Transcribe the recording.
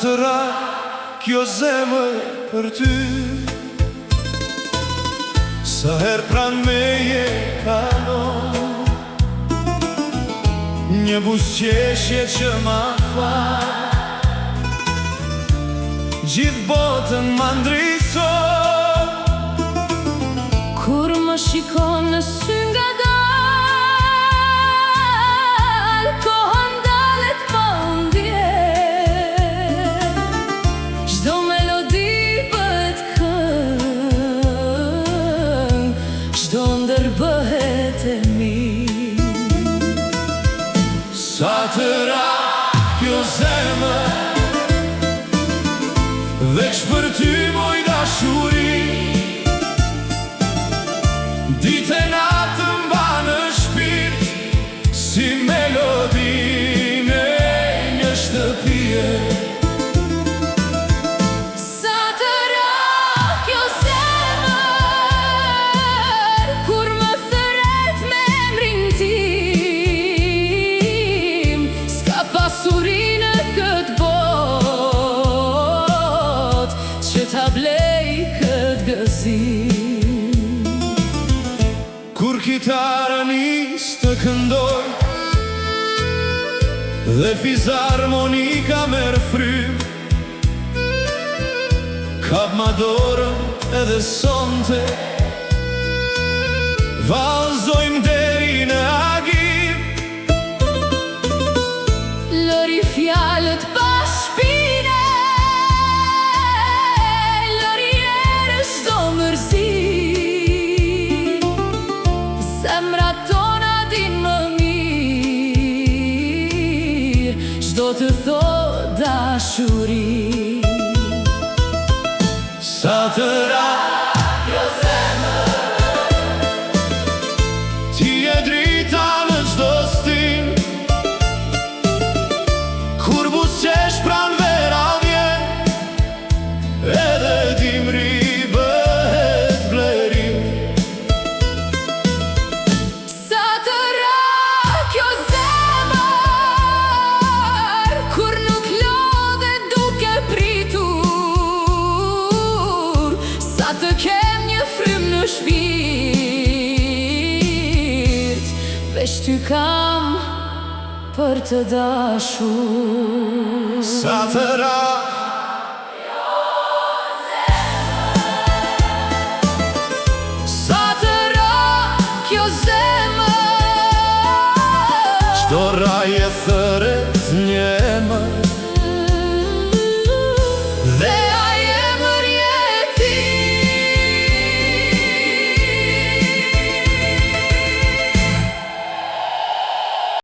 të ra kjo zemër për ty. Sa her pran meje kanon, një buzëqeshje që ma fal, gjithë botën ma ndriçon. Kur më shikon në sy nga dal, kohën dalet pa ndjen, çdo melodi bëhet këngë, çdo ndër bëhet e mirë. Sa të ra kjo zemër, veç për ty moj dashuri, ditë e natë mba në shpirt, si melodinë e një shtëpie. Sa të ra kjo zemër, kur më thret me emrin tim, s'ka pasuri në këtë botë që ta blej këtë gëzim. Kur kitara nis të këndoj dhe fizarmonika merr frym, kap ma dorën edhe sonte, vallëzojmë deri në agim. Lëri fjalët pa shpine, lëri erës do mërzi, zemrat tona din më mirë, çdo të thot dashuri. Sa të ra kjo zemër, ti e drita në çdo stin, kur buzëqesh pran vera vjen, edhe dimri bëhet vlerim. Sa të ra kjo zemër, kur nuk lodhe duke pritur, sa të kem një frym në shpirt, veç ty kam për të dashur. Sa të ra